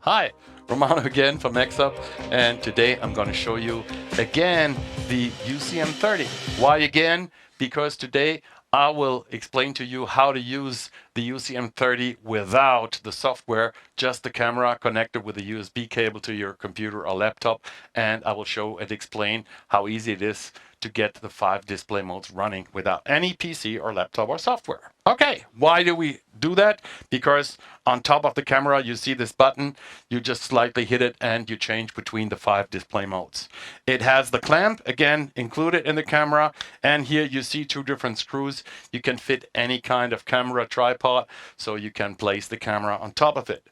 Hi, Romano again from MAXHUB, and today I'm going to show you again the UC M30. Why again? Because today I will explain to you how to use the UC M30 without the software, just the camera connected with a USB cable to your computer or laptop, and I will show and explain how easy it is to get the 5 display modes running without any PC or laptop or software. Okay, why do we do that? Because on top of the camera you see this button, you just slightly hit it and you change between the 5 display modes. It has the clamp, again, included in the camera, and here you see 2 different screws. You can fit any kind of camera tripod, so you can place the camera on top of it.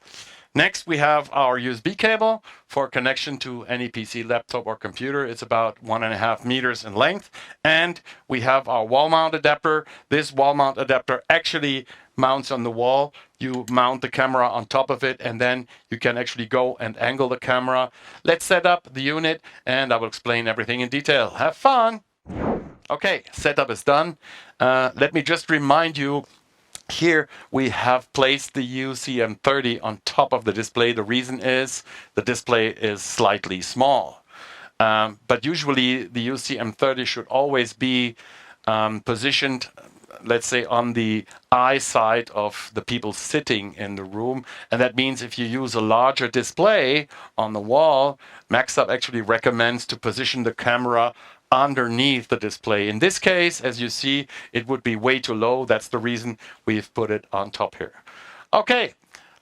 Next, we have our USB cable for connection to any PC, laptop, or computer. It's about 1.5 meters in length. And we have our wall mount adapter. This wall mount adapter actually mounts on the wall. You mount the camera on top of it, and then you can actually go and angle the camera. Let's set up the unit, and I will explain everything in detail. Have fun! Okay, setup is done. Let me just remind you, here we have placed the UC M30 on top of the display. The reason is the display is slightly small. But usually the UC M30 should always be positioned, let's say, on the eye side of the people sitting in the room. And that means if you use a larger display on the wall, MAXHUB actually recommends to position the camera underneath the display. In this case, as you see, it would be way too low. That's the reason we've put it on top here. Okay,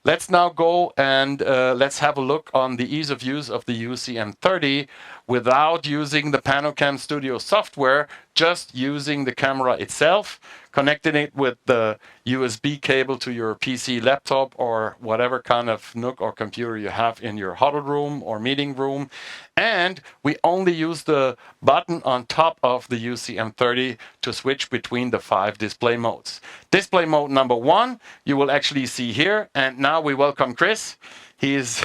let's now go and let's have a look on the ease of use of the UC M30 without using the Panoramic Studio software, just using the camera itself, connecting it with the USB cable to your PC, laptop, or whatever kind of Nook or computer you have in your huddle room or meeting room. And we only use the button on top of the UC M30 to switch between the 5 display modes. Display mode number 1, you will actually see here. And now we welcome Chris. He is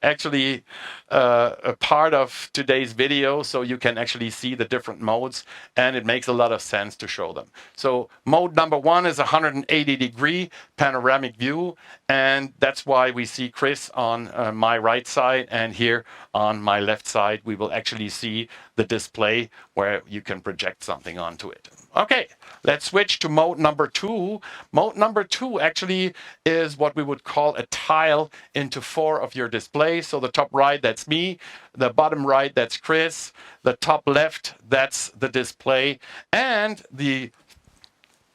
actually a part of today's video, so you can actually see the different modes, and it makes a lot of sense to show them. So mode number 1 is 180-degree panoramic view, and that's why we see Chris on my right side, and here on my left side we will actually see the display where you can project something onto it. Okay, let's switch to mode number 2. Mode number 2 actually is what we would call a tile into 4 of your displays. So the top right, that's me. The bottom right, that's Chris. The top left, that's the display. And the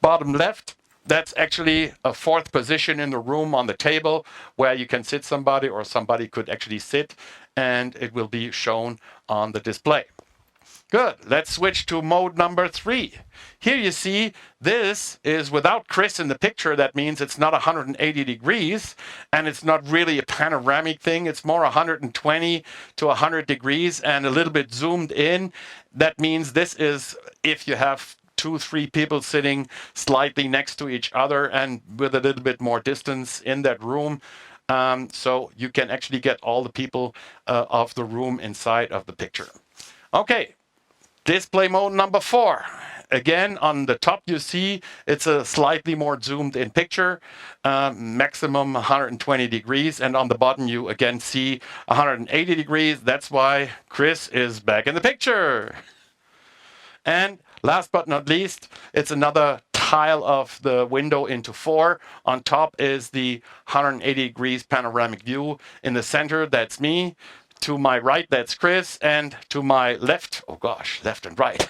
bottom left, that's actually a 4th position in the room on the table where you can sit somebody, or somebody could actually sit, and it will be shown on the display. Good. Let's switch to mode number 3. Here you see this is without Chris in the picture. That means it's not 180 degrees, and it's not really a panoramic thing. It's more 120 to 100 degrees and a little bit zoomed in. That means this is if you have 2-3 people sitting slightly next to each other and with a little bit more distance in that room. So you can actually get all the people of the room inside of the picture. Okay. Display mode number 4. Again, on the top you see it's a slightly more zoomed in picture, maximum 120 degrees. And on the bottom you again see 180 degrees. That's why Chris is back in the picture. And last but not least, it's another tile of the window into 4. On top is the 180 degrees panoramic view. In the center, that's me. To my right, that's Chris, and to my left, oh gosh, left and right,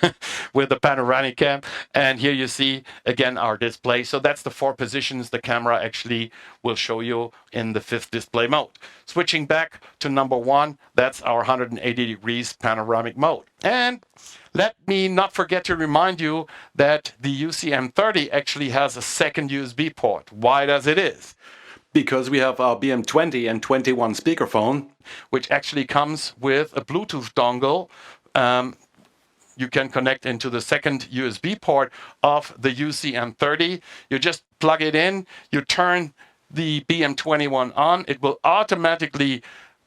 with the panoramic cam. And here you see, again, our display. So that's the 4 positions the camera actually will show you in the 5th display mode. Switching back to number 1, that's our 180 degrees panoramic mode. And let me not forget to remind you that the UC M30 actually has a 2nd USB port. Why does it is? Because we have our BM20 and 21 speakerphone, which actually comes with a Bluetooth dongle. You can connect into the 2nd USB port of the UC M30. You just plug it in, you turn the BM21 on, it will automatically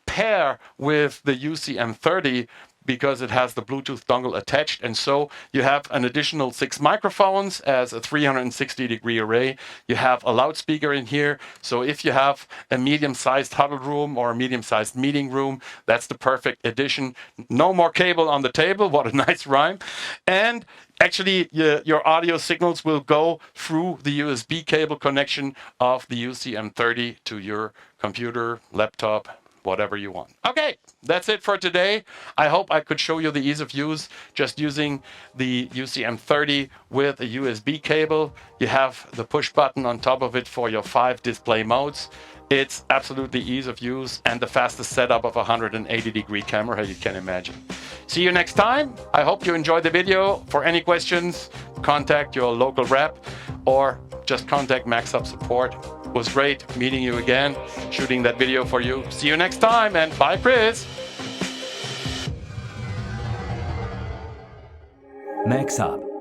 pair with the UC M30 because it has the Bluetooth dongle attached. And so you have an additional 6 microphones as a 360-degree array. You have a loudspeaker in here. So if you have a medium-sized huddle room or a medium-sized meeting room, that's the perfect addition. No more cable on the table. What a nice rhyme. And actually, your audio signals will go through the USB cable connection of the UC M30 to your computer, laptop, whatever you want. Okay, that's it for today. I hope I could show you the ease of use just using the UC M30 with a USB cable. You have the push button on top of it for your 5 display modes. It's absolutely ease of use and the fastest setup of a 180-degree camera you can imagine. See you next time. I hope you enjoyed the video. For any questions, contact your local rep or just contact MAXHUB support. It was great meeting you again, shooting that video for you. See you next time and bye, Chris. MAXHUB